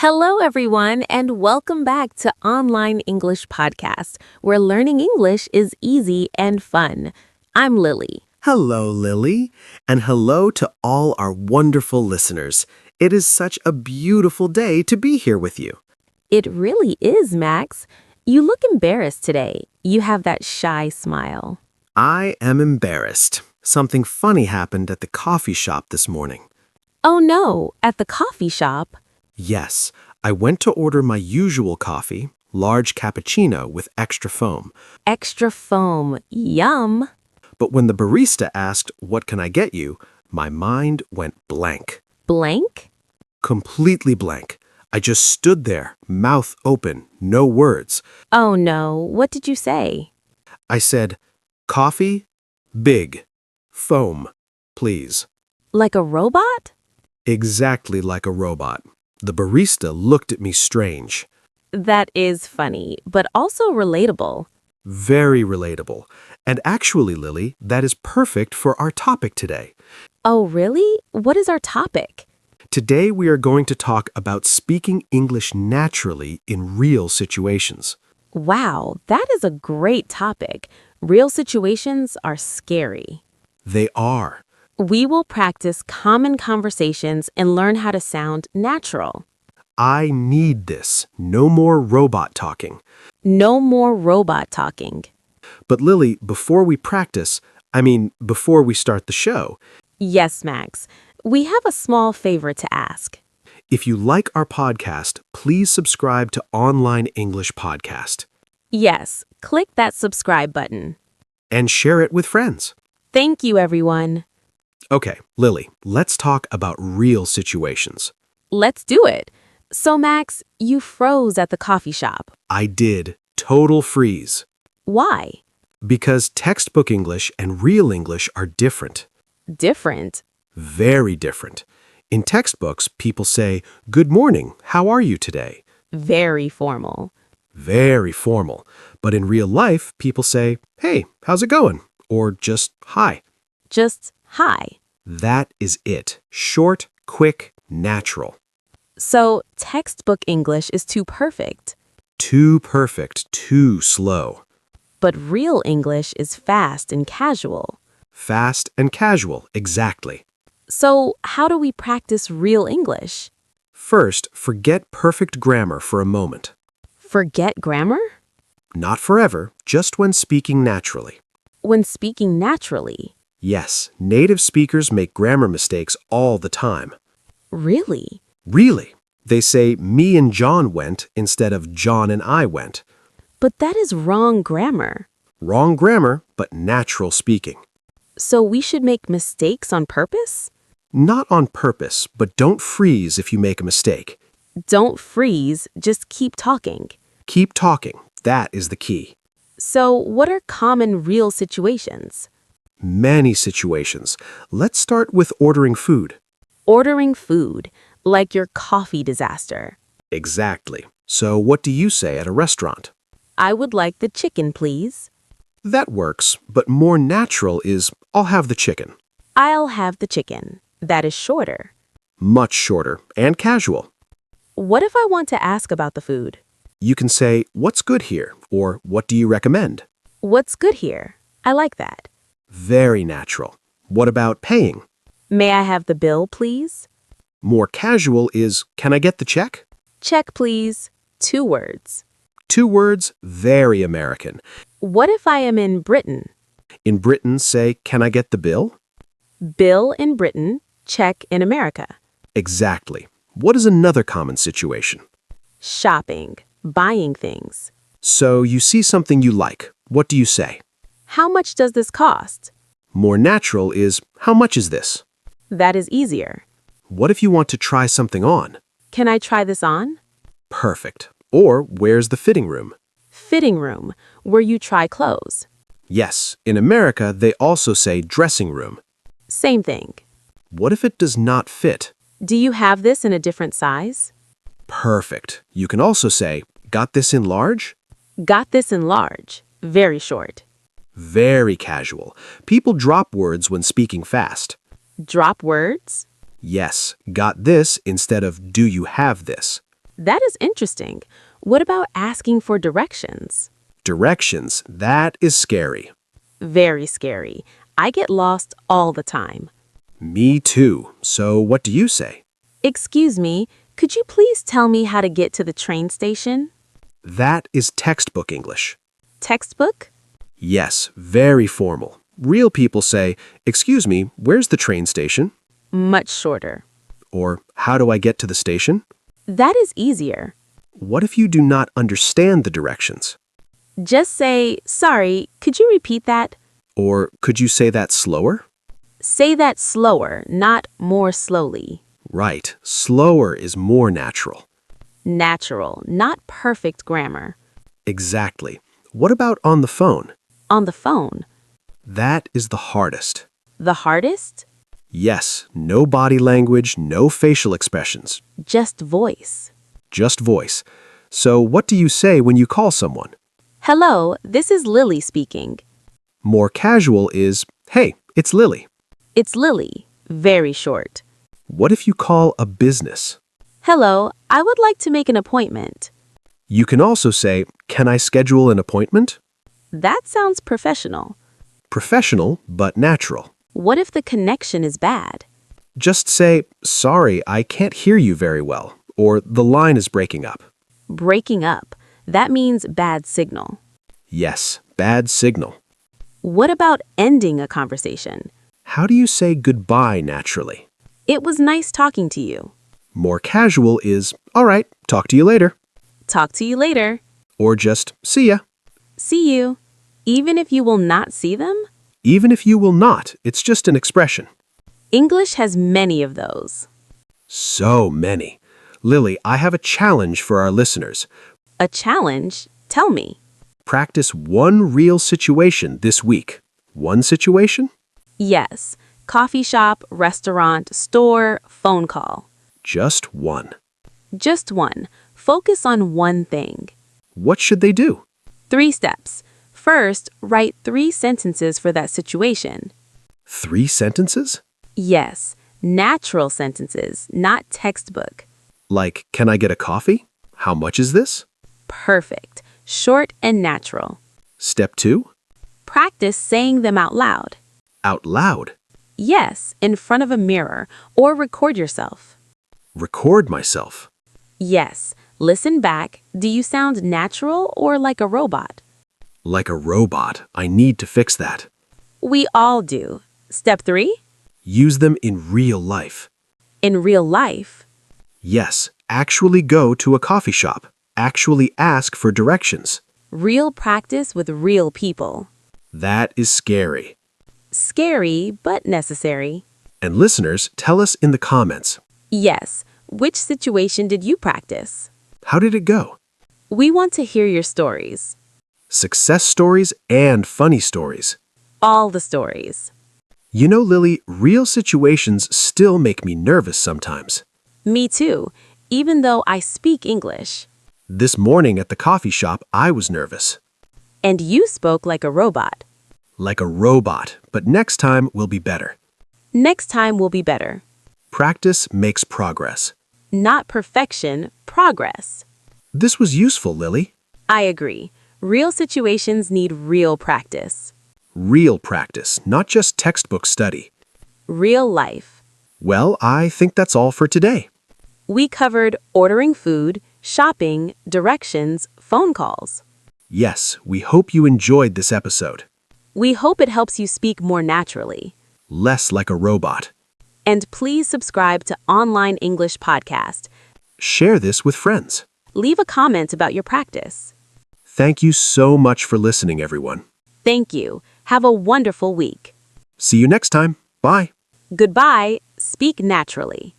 Hello, everyone, and welcome back to Online English Podcast, where learning English is easy and fun. I'm Lily. Hello, Lily, and hello to all our wonderful listeners. It is such a beautiful day to be here with you. It really is, Max. You look embarrassed today. You have that shy smile. I am embarrassed. Something funny happened at the coffee shop this morning. Oh no, at the coffee shop? Yes, I went to order my usual coffee, large cappuccino with extra foam. Extra foam. Yum. But when the barista asked, "What can I get you?" my mind went blank. Blank? Completely blank. I just stood there, mouth open, no words. Oh no, what did you say? I said, "Coffee, big, foam, please." Like a robot? Exactly like a robot. The barista looked at me strange. That is funny, but also relatable. Very relatable. And actually, Lily, that is perfect for our topic today. Oh, really? What is our topic? Today we are going to talk about speaking English naturally in real situations. Wow, that is a great topic. Real situations are scary. They are. We will practice common conversations and learn how to sound natural. I need this. No more robot talking. No more robot talking. But Lily, before we before we start the show, Yes, Max. We have a small favor to ask. if you like our podcast, please subscribe to Online English Podcast Yes, click that subscribe button. and share it with friends. Thank you, everyone. Okay, Lily, let's talk about real situations. Let's do it. So, Max, you froze at the coffee shop. I did. Total freeze. Why? Because textbook English and real English are different. Different. Very different. In textbooks, people say, "Good morning, how are you today?" Very formal. Very formal. But in real life, people say, "Hey, how's it going?" Or just, "Hi." Just hi. That is it. Short, quick, natural. So, textbook English is too perfect. Too perfect, too slow. But real English is fast and casual. Fast and casual, exactly. So, how do we practice real English? First, forget perfect grammar for a moment. Forget grammar? Not forever, just when speaking naturally. When speaking naturally. Yes, native speakers make grammar mistakes all the time. Really? Really? They say, "Me and John went" instead of "John and I went." But that is wrong grammar. Wrong grammar, but natural speaking. So, we should make mistakes on purpose? Not on purpose, but don't freeze if you make a mistake. Don't freeze, just keep talking. Keep talking. That is the key. So, what are common real situations? Many situations. Let's start with ordering food. Ordering food, like your coffee disaster. Exactly. So what do you say at a restaurant? I would like the chicken, please. That works, but more natural is, "I'll have the chicken." I'll have the chicken. That is shorter. Much shorter and casual. What if I want to ask about the food? You can say, "What's good here?" or "What do you recommend?" What's good here? I like that. Very natural. What about paying? May I have the bill, please? More casual is, "Can I get the check?" Check, please. 2 words. 2 words, very American. What if I am in Britain? In Britain, say, "Can I get the bill?" Bill in Britain, check in America. Exactly. What is another common situation? Shopping, buying things. So you see something you like. What do you say? How much does this cost? More natural is, "How much is this?" That is easier. What if you want to try something on? Can I try this on? Perfect. Or, "Where's the fitting room?" Fitting room, where you try clothes. Yes, in America, they also say dressing room. Same thing. What if it does not fit? Do you have this in a different size? Perfect. You can also say, "Got this in large?" Got this in large. Very short. Very casual. People drop words when speaking fast. Drop words? Yes, got this instead of "Do you have this?" That is interesting. What about asking for directions? Directions, that is scary. Very scary. I get lost all the time. Me too. So what do you say? Excuse me, could you please tell me how to get to the train station? That is textbook English. Textbook? Yes, very formal. Real people say, "Excuse me, where's the train station?" Much shorter. Or, "How do I get to the station?" That is easier. What if you do not understand the directions? Just say, sorry, could you repeat that? Or could you say that slower? Say that slower, not more slowly. Right, slower is more natural. Natural, not perfect grammar. Exactly. What about on the phone? On the phone. That is the hardest. The hardest? Yes, no body language, no facial expressions, Just voice. just voice. So what do you say when you call someone? Hello, this is Lily speaking. More casual is, "Hey, it's Lily." It's Lily. Very short. What if you call a business? Hello, I would like to make an appointment. You can also say, "Can I schedule an appointment?" That sounds professional. Professional, but natural. What if the connection is bad? Just say, "Sorry, I can't hear you very well," or "The line is breaking up." Breaking up. That means bad signal. Yes, bad signal. What about ending a conversation? How do you say goodbye naturally? It was nice talking to you. More casual is, "All right, talk to you later." Talk to you later. Or just, "See ya." See you. Even if you will not see them? Even if you will not, it's just an expression. English has many of those. So many. Lily, I have a challenge for our listeners. A challenge? Tell me. Practice one real situation this week. One situation? Yes. Coffee shop, restaurant, store, phone call. Just one. Just one. Focus on one thing. What should they do? 3 steps. First, write 3 sentences for that situation. 3 sentences? Yes, natural sentences, not textbook. Like, "Can I get a coffee? How much is this?" Perfect. Short and natural. Step 2? Practice saying them out loud. Out loud. Yes, in front of a mirror, or record yourself. Record myself. Yes, listen back. Do you sound natural or like a robot? Like a robot. I need to fix that. We all do. Step 3? Use them in real life. In real life. Yes, actually go to a coffee shop. Actually ask for directions. Real practice with real people. That is scary. Scary, but necessary. And listeners, tell us in the comments. Yes, which situation did you practice? How did it go? We want to hear your stories. Success stories and funny stories. All the stories. You know, Lily, real situations still make me nervous sometimes. Me too, even though I speak English. This morning at the coffee shop, I was nervous. And you spoke like a robot. Like a robot, but next time will be better. Next time will be better. Practice makes progress. Not perfection, progress. This was useful, Lily. I agree. Real situations need real practice. Real practice, not just textbook study. Real life. Well, I think that's all for today. We covered ordering food, shopping, directions, phone calls. Yes, we hope you enjoyed this episode. We hope it helps you speak more naturally. Less like a robot. And please subscribe to Online English Podcast. Share this with friends. Leave a comment about your practice. Thank you so much for listening, everyone. Thank you. Have a wonderful week. See you next time. Bye. Goodbye. Speak naturally.